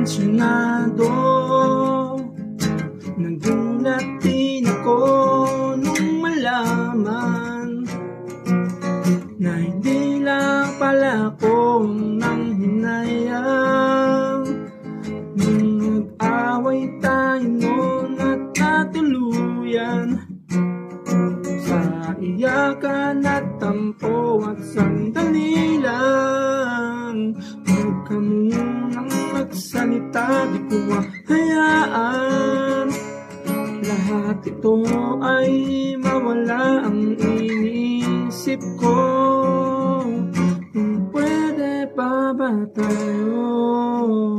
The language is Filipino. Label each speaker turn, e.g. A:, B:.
A: tensyonado. Nagulat din ako nung malaman na hindi lang pala ako nang hinayang. Nung nag-away tayo noon at natuluyan sa iyakan at tampo at sandali lang. Huwag ka munang magsalita, di ko mahayaan lahat ito ay mawala ang iniisip ko. Kung pwede pa ba tayo